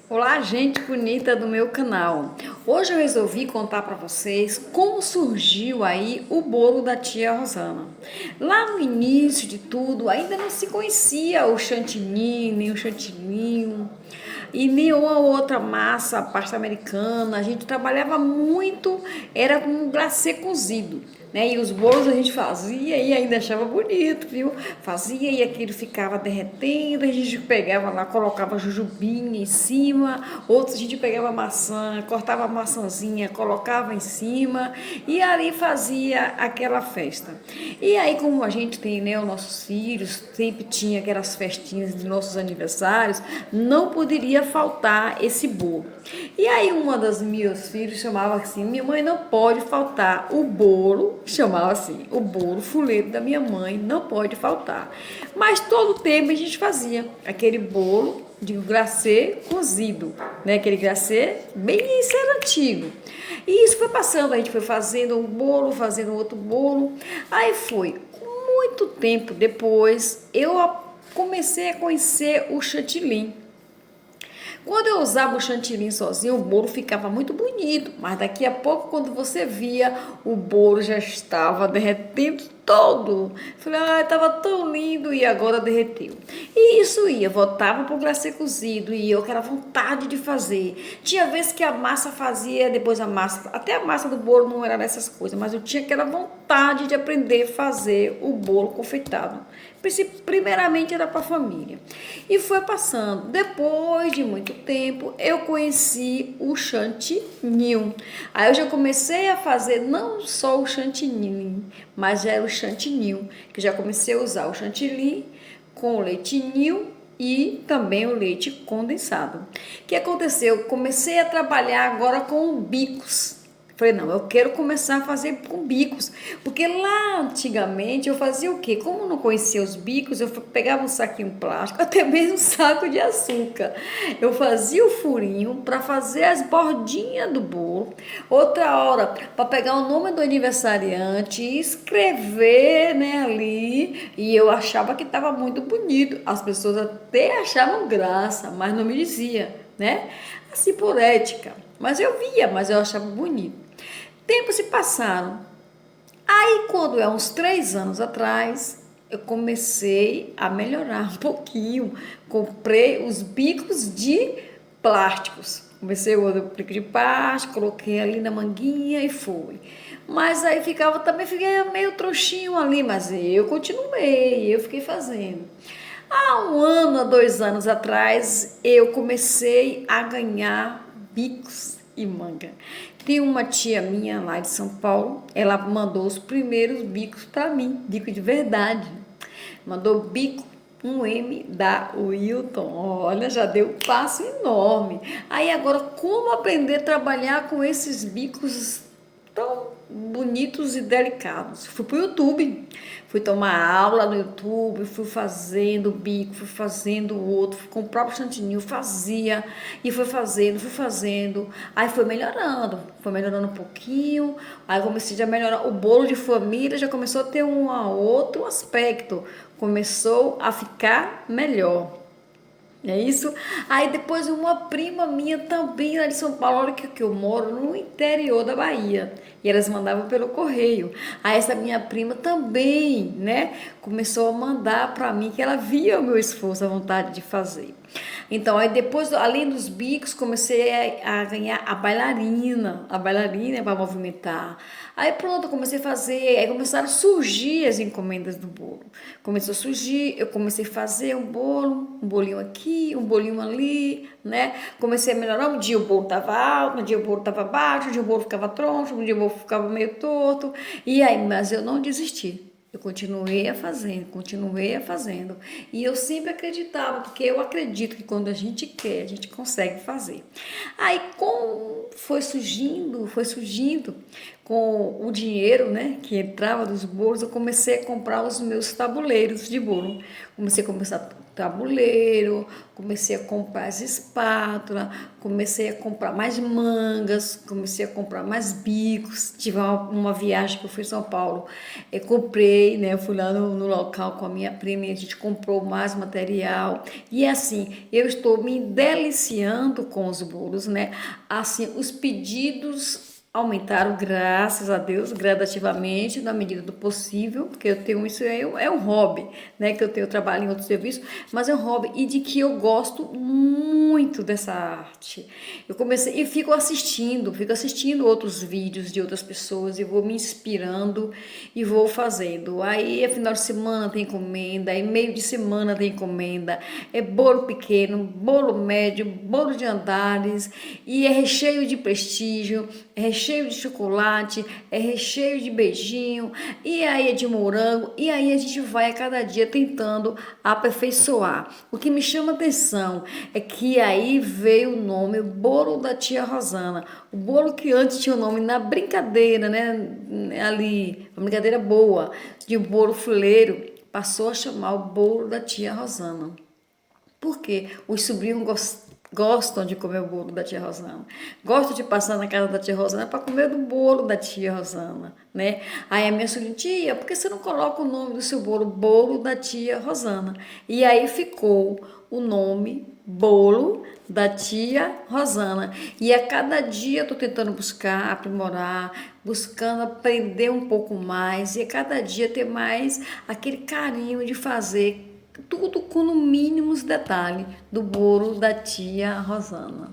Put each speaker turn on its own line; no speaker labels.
Olá, gente bonita do meu canal. Hoje eu resolvi contar para vocês como surgiu aí o bolo da tia Rosana. Lá no início de tudo, ainda não se conhecia o chantilly, nem o chantilly e nem uma outra massa, pasta americana. A gente trabalhava muito, era com um glacê cozido, né? E os bolos a gente fazia e ainda achava bonito, viu? Fazia e aquilo ficava derretendo, a gente pegava lá, colocava jujubinha em cima, outros a gente pegava maçã, cortava a maçãzinha, colocava em cima e ali fazia aquela festa. E aí, como a gente tem, né, os nossos filhos, sempre tinha aquelas festinhas de nossos aniversários, não poderia faltar esse bolo. E aí, uma das meus filhos chamava assim: minha mãe, não pode faltar o bolo, chamava assim, o bolo fuleiro da minha mãe, não pode faltar. Mas todo tempo a gente fazia aquele bolo de glacê cozido, né? Aquele glacê bem ser antigo. E isso foi passando, a gente foi fazendo um bolo, fazendo outro bolo. Aí foi, muito tempo depois, eu comecei a conhecer o chantilly. Quando eu usava o chantilly sozinho, o bolo ficava muito bonito, mas daqui a pouco, quando você via, o bolo já estava derretendo todo. Falei, estava tão lindo e agora derreteu. E isso ia, voltava para o glacê cozido e eu com aquela vontade de fazer. Tinha vezes que a massa fazia, depois a massa, até a massa do bolo não era dessas coisas, mas eu tinha aquela vontade de aprender a fazer o bolo confeitado. Primeiramente era para a família. E foi passando. Depois de muito tempo, eu conheci o chantilly. Aí eu já comecei a fazer não só o chantilly, mas era o chantilly, que já comecei a usar o chantilly com o leite ninho e também o leite condensado. O que aconteceu? Comecei a trabalhar agora com bicos. Falei, não, eu quero começar a fazer com bicos, porque lá antigamente eu fazia o quê? Como eu não conhecia os bicos, eu pegava um saquinho plástico, até mesmo um saco de açúcar. Eu fazia o furinho para fazer as bordinhas do bolo, outra hora para pegar o nome do aniversariante e escrever, né, ali, e eu achava que estava muito bonito. As pessoas até achavam graça, mas não me dizia, né? Assim por ética. Mas eu via, mas eu achava bonito. Tempos se passaram. Aí, quando é uns 3 anos atrás, eu comecei a melhorar um pouquinho. Comprei os bicos de plásticos. Comecei o bico de plástico, coloquei ali na manguinha e fui. Mas aí também fiquei meio trouxinho ali, mas eu continuei, eu fiquei fazendo. Há 1 ano, há 2 anos atrás, eu comecei a ganhar bicos e manga. Tem uma tia minha lá de São Paulo, ela mandou os primeiros bicos para mim, bico de verdade. Mandou bico 1M da Wilton. Olha, já deu um passo enorme. Aí agora, como aprender a trabalhar com esses bicos tão bonitos e delicados? Fui pro YouTube, fui tomar aula no YouTube, fui fazendo o bico, fui fazendo o outro, fui comprar o chantilly, fazia e fui fazendo, aí foi melhorando um pouquinho, aí comecei a melhorar, o bolo de família já começou a ter um outro aspecto, começou a ficar melhor. É isso. Aí depois uma prima minha também lá de São Paulo, olha que eu moro no interior da Bahia. E elas mandavam pelo correio. Aí essa minha prima também, né, começou a mandar para mim que ela via o meu esforço, a vontade de fazer. Então, aí depois, além dos bicos, comecei a ganhar a bailarina para movimentar. Aí pronto, eu comecei a fazer, aí começaram a surgir as encomendas do bolo. Começou a surgir, eu comecei a fazer um bolo, um bolinho aqui, um bolinho ali, né? Comecei a melhorar, um dia o bolo estava alto, um dia o bolo estava baixo, um dia o bolo ficava troncho, um dia o bolo ficava meio torto. E aí, mas eu não desisti. Eu continuei a fazendo. E eu sempre acreditava, porque eu acredito que quando a gente quer, a gente consegue fazer. Aí, como foi surgindo, com o dinheiro, né, que entrava dos bolos, eu comecei a comprar os meus tabuleiros de bolo. Comecei a começar tabuleiro, comecei a comprar as espátulas, comecei a comprar mais mangas, comecei a comprar mais bicos. Tive uma viagem que eu fui em São Paulo, eu comprei, né, eu fui lá no local com a minha prima e a gente comprou mais material. E assim, eu estou me deliciando com os bolos, né? Assim, os pedidos aumentaram, graças a Deus, gradativamente, na medida do possível, porque eu tenho isso, é um hobby, né? Que eu tenho trabalho em outro serviço, mas é um hobby e de que eu gosto muito dessa arte. Eu comecei e fico assistindo outros vídeos de outras pessoas e vou me inspirando e vou fazendo. Aí, final de semana tem encomenda, aí meio de semana tem encomenda, é bolo pequeno, bolo médio, bolo de andares, e é recheio de prestígio, é recheio de chocolate, é recheio de beijinho, e aí é de morango, e aí a gente vai a cada dia tentando aperfeiçoar. O que me chama atenção é que aí veio o nome Bolo da Tia Rosana, o bolo que antes tinha o nome na brincadeira, né, ali, uma brincadeira boa, de um bolo fuleiro, passou a chamar o Bolo da Tia Rosana. Porque os sobrinhos gostam de comer o bolo da tia Rosana. Gostam de passar na casa da tia Rosana para comer do bolo da tia Rosana, né? Aí a minha sobrinha, tia, por que você não coloca o nome do seu bolo, bolo da tia Rosana? E aí ficou o nome bolo da tia Rosana. E a cada dia eu tô tentando buscar, aprimorar, buscando aprender um pouco mais e a cada dia ter mais aquele carinho de fazer tudo com no mínimo os detalhes do bolo da tia Rosana.